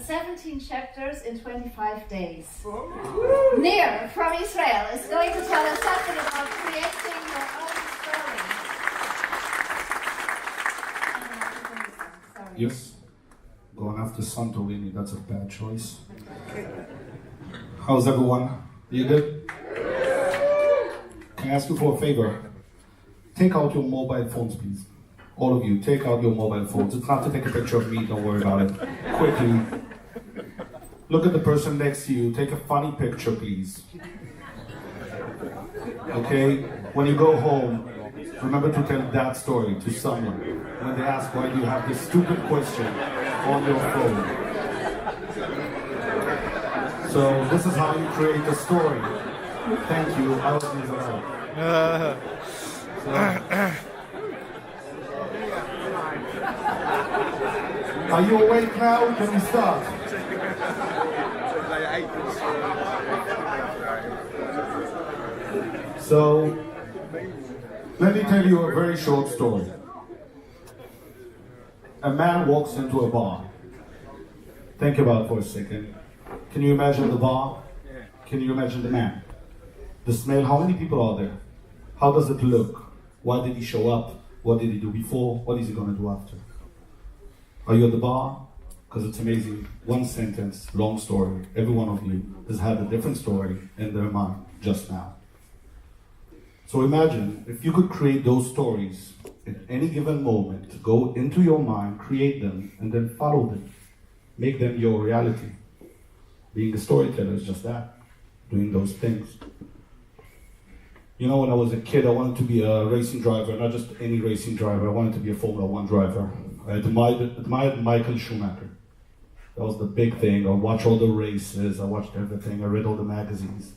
17 chapters in 25 days. Nir from Israel is going to tell us something about creating your own story. Yes, going after Santorini, that's a bad choice. How's everyone? You good? Can I ask you for a favor? Take out your mobile phones, please. All of you, take out your mobile phones. It's not to take a picture of me, don't worry about it. Quickly. Look at the person next to you. Take a funny picture, please. Okay? When you go home, remember to tell that story to someone. When they ask why do you have this stupid question on your phone. So this is how you create a story. Thank you. I was Nir Zavaro. Are you awake now? Can we start? So, let me tell you a very short story. A man walks into a bar. Think about it for a second. Can you imagine the bar? Can you imagine the man? The smell, how many people are there? How does it look? Why did he show up? What did he do before? What is he going to do after? Are you at the bar? Because it's amazing. One sentence, long story. Every one of you has had a different story in their mind just now. So imagine if you could create those stories at any given moment, go into your mind, create them, and then follow them. Make them your reality. Being a storyteller is just that, doing those things. You know, when I was a kid, I wanted to be a racing driver, not just any racing driver. I wanted to be a Formula 1 driver. I admired Michael Schumacher. That was the big thing. I watched all the races, I watched everything, I read all the magazines.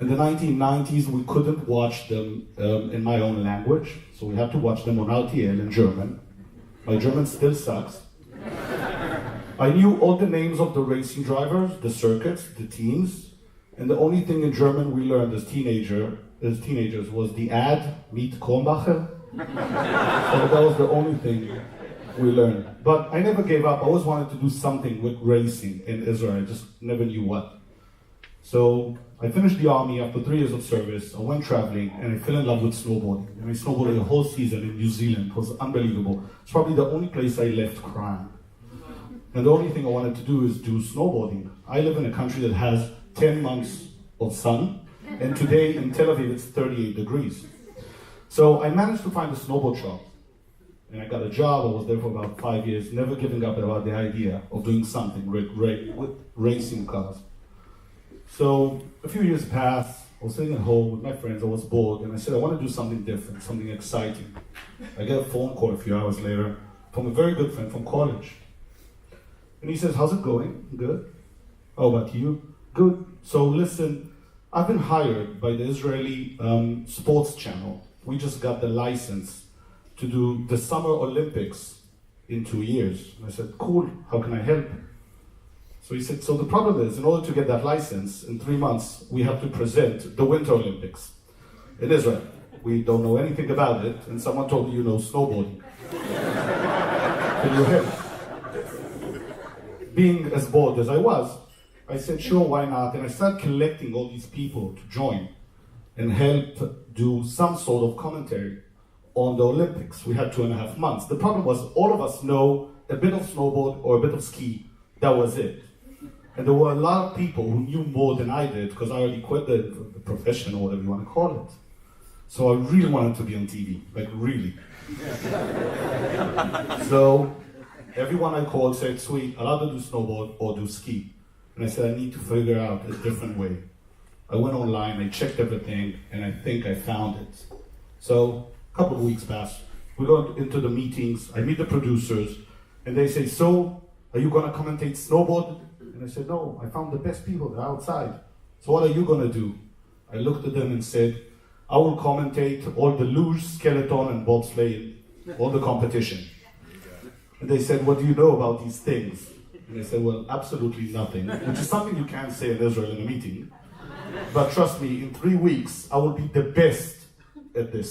In the 1990s, we couldn't watch them in my own language, so we had to watch them on RTL in German. My German still sucks. I knew all the names of the racing drivers, the circuits, the teams, and the only thing in German we learned as teenagers was the ad, Meet Kronbacher. So that was the only thing we learned. But I never gave up. I always wanted to do something with racing in Israel. I just never knew what. So I finished the army after 3 years of service. I went traveling and I fell in love with snowboarding. And I snowboarded a whole season in New Zealand. It was unbelievable. It's probably the only place I left crying. And the only thing I wanted to do is do snowboarding. I live in a country that has 10 months of sun. And today in Tel Aviv it's 38 degrees. So I managed to find a snowboard shop. And I got a job. I was there for about 5 years, never giving up about the idea of doing something with racing cars. So a few years passed. I was sitting at home with my friends. I was bored, and I said I want to do something different, something exciting. I get a phone call a few hours later from a very good friend from college, and he says, "How's it going?" "Good." "How about you?" "Good." "So listen, I've been hired by the Israeli sports channel. We just got the license to do the Summer Olympics in 2 years." And I said, "Cool, how can I help?" So he said, "So the problem is, in order to get that license, in 3 months, we have to present the Winter Olympics in Israel. We don't know anything about it, and someone told me you know snowboarding. Can you help?" Being as bored as I was, I said, "Sure, why not?" And I started collecting all these people to join and help do some sort of commentary on the Olympics. We had 2.5 months. The problem was all of us know a bit of snowboard or a bit of ski. That was it. And there were a lot of people who knew more than I did because I already quit the profession or whatever you want to call it. So I really wanted to be on TV, like really. So everyone I called said, "Sweet, I'll either do snowboard or do ski." And I said, "I need to figure out a different way." I went online, I checked everything, and I think I found it. So a couple of weeks passed. We go into the meetings, I meet the producers, and they say, "So, are you going to commentate snowboard?" And I said, "No, I found the best people, they're outside. So what are you going to do?" I looked at them and said, "I will commentate all the luge, skeleton, and bobsleigh, all the competition." And they said, "What do you know about these things?" And I said, "Well, absolutely nothing," which is something you can't say in Israel in a meeting. But trust me, in 3 weeks, I will be the best at this.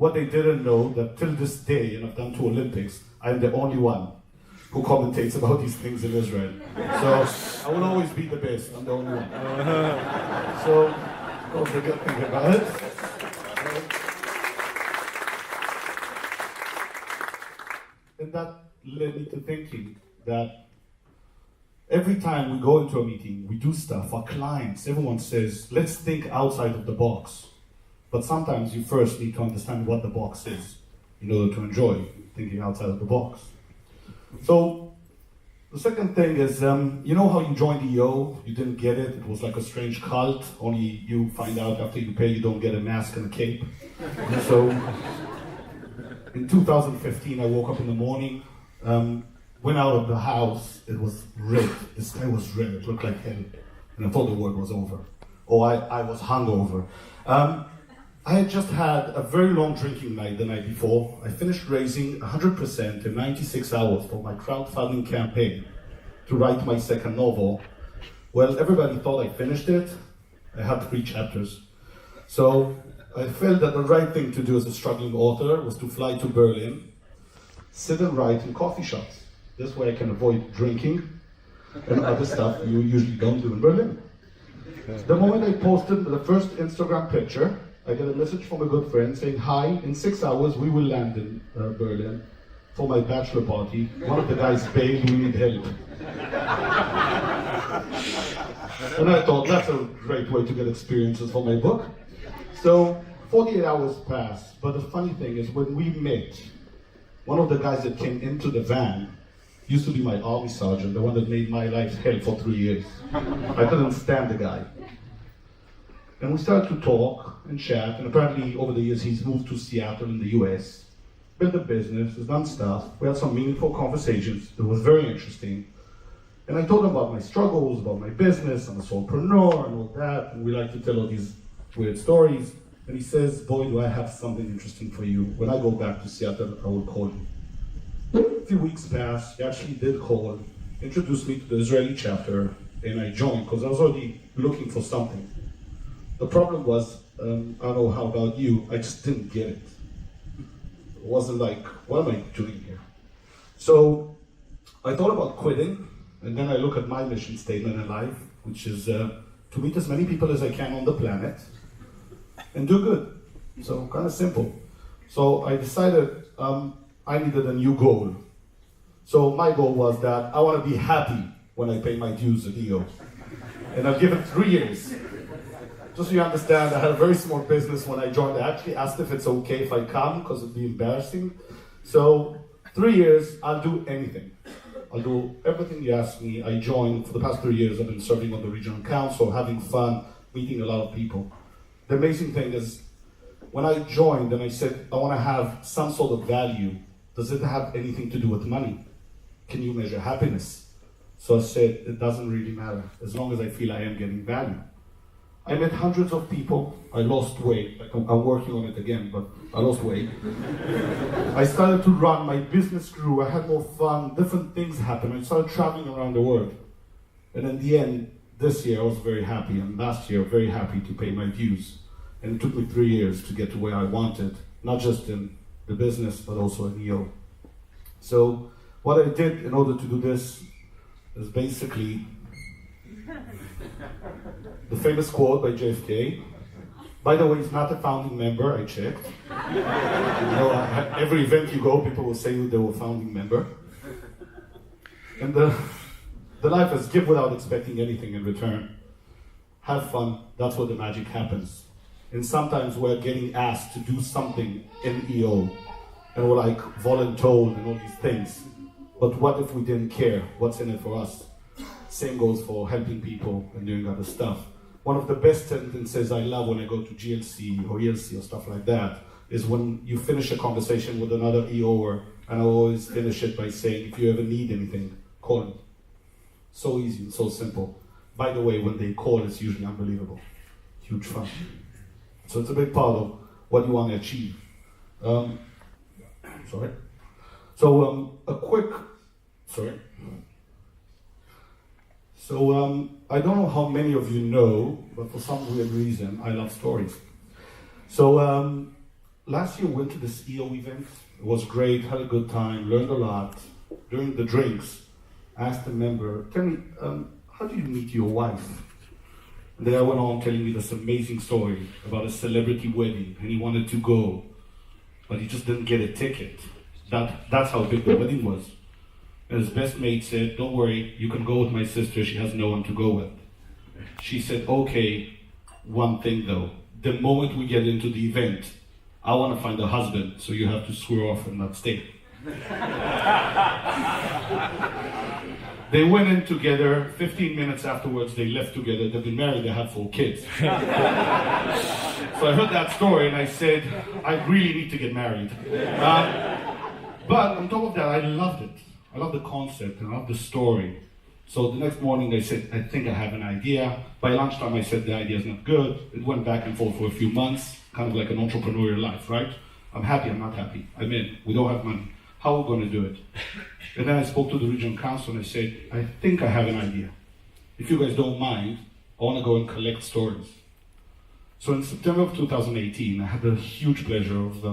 What they didn't know, that till this day, and I've done 2 Olympics, I'm the only one who commentates about these things in Israel. So I will always be the best. I'm the only one. So don't forget to think about it. And that led me to thinking that every time we go into a meeting, we do stuff, our clients, everyone says, let's think outside of the box. But sometimes you first need to understand what the box is in order to enjoy thinking outside of the box. So the second thing is, you know how you joined EO, you didn't get it, it was like a strange cult, only you find out after you pay you don't get a mask and a cape. So in 2015 I woke up in the morning, went out of the house, it was red, the sky was red, it looked like hell, and I thought the world was over. Or I was hungover. I had just had a very long drinking night the night before. I finished raising 100% in 96 hours for my crowdfunding campaign to write my second novel. Well, everybody thought I finished it. I had 3 chapters. So I felt that the right thing to do as a struggling author was to fly to Berlin, sit and write in coffee shops. This way I can avoid drinking and other stuff you usually don't do in Berlin. The moment I posted the first Instagram picture, I get a message from a good friend saying, hi, in 6 hours we will land in Berlin for my bachelor party. One of the guys bailed, we need help. And I thought, that's a great way to get experiences for my book. So 48 hours passed, but the funny thing is when we met, one of the guys that came into the van used to be my army sergeant, the one that made my life hell for 3 years. I couldn't stand the guy. And we started to talk and chat, and apparently over the years he's moved to Seattle in the US, built a business, has done stuff. We had some meaningful conversations. It was very interesting. And I told him about my struggles, about my business, I'm a solopreneur and all that, and we like to tell all these weird stories. And he says, boy, do I have something interesting for you. When I go back to Seattle, I will call you. A few weeks passed, he actually did call, introduced me to the Israeli chapter, and I joined because I was already looking for something. The problem was, I don't know how about you, I just didn't get it. It wasn't like, what am I doing here? So I thought about quitting, and then I look at my mission statement in life, which is to meet as many people as I can on the planet and do good. So kind of simple. So I decided I needed a new goal. So my goal was that I want to be happy when I pay my dues at EO. And I've given 3 years. Just so you understand, I had a very small business when I joined. I actually asked if it's okay if I come, because it'd be embarrassing. So 3 years, I'll do anything. I'll do everything you ask me. I joined, for the past 3 years, I've been serving on the regional council, having fun, meeting a lot of people. The amazing thing is, when I joined and I said, I want to have some sort of value, does it have anything to do with money? Can you measure happiness? So I said, it doesn't really matter, as long as I feel I am getting value. I met hundreds of people. I lost weight. Like I'm working on it again, but I lost weight. I started to run. My business grew. I had more fun. Different things happened. I started traveling around the world. And in the end, this year I was very happy. And last year, very happy to pay my dues. And it took me 3 years to get to where I wanted, not just in the business, but also in EO. So what I did in order to do this is basically the famous quote by JFK. By the way, he's not a founding member, I checked. You know, every event you go, people will say they were a founding member. And the life is give without expecting anything in return. Have fun, that's where the magic happens. And sometimes we're getting asked to do something in EO, and we're like voluntold and all these things. But what if we didn't care? What's in it for us? Same goes for helping people and doing other stuff. One of the best sentences I love when I go to GLC or ELC or stuff like that is when you finish a conversation with another EOer, and I always finish it by saying, if you ever need anything, call me. So easy and so simple. By the way, when they call, it's usually unbelievable. Huge fun. So it's a big part of what you want to achieve. I don't know how many of you know, but for some weird reason, I love stories. So last year we went to this EO event. It was great, had a good time, learned a lot. during the drinks, I asked the member, tell me, how do you meet your wife? And the guy went on telling me this amazing story about a celebrity wedding, and he wanted to go, but he just didn't get a ticket. That's how big the wedding was. And his best mate said, don't worry, you can go with my sister, she has no one to go with. She said, okay, one thing though, the moment we get into the event, I want to find a husband, so you have to screw off and not stay. They went in together, 15 minutes afterwards they left together, they've been married, they had 4 kids. So I heard that story and I said, I really need to get married. But on top of that, I loved it. I love the concept and I love the story. So the next morning they said, I think I have an idea. By lunchtime I said the idea is not good. It went back and forth for a few months, kind of like an entrepreneurial life, right? I'm happy, I'm not happy. I'm in, we don't have money. How are we going to do it? And then I spoke to the regional council and I said, I think I have an idea. If you guys don't mind, I want to go and collect stories. So in September of 2018, I had the huge pleasure of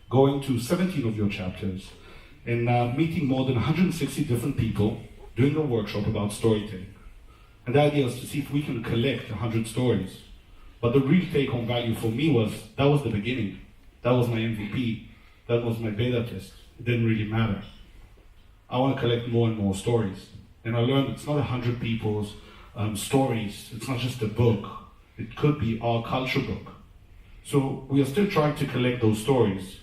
going to 17 of your chapters and meeting more than 160 different people doing a workshop about storytelling. And the idea was to see if we can collect 100 stories. But the real take-home value for me was, that was the beginning. That was my MVP. That was my beta test. It didn't really matter. I want to collect more and more stories. And I learned it's not 100 people's stories. It's not just a book. It could be our culture book. So we are still trying to collect those stories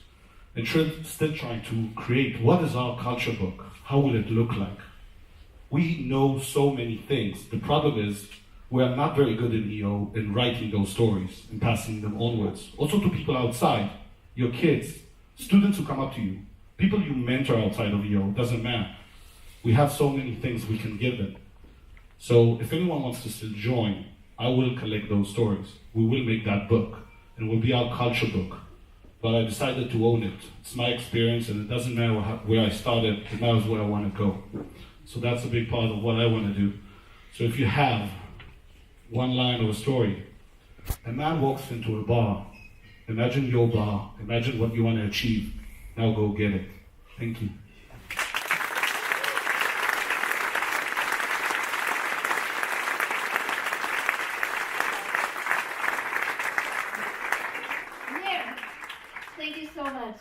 and still trying to create what is our culture book? How will it look like? We know so many things. The problem is we are not very good in EO in writing those stories and passing them onwards. Also to people outside, your kids, students who come up to you, people you mentor outside of EO, doesn't matter. We have so many things we can give them. So if anyone wants to still join, I will collect those stories. We will make that book, and it will be our culture book. But I decided to own it. It's my experience, and it doesn't matter where I started, it matters where I want to go. So that's a big part of what I want to do. So if you have one line of a story, a man walks into a bar. Imagine your bar. Imagine what you want to achieve. Now go get it. Thank you. Nir, thank you so much.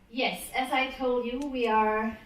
Yes, as I told you, we are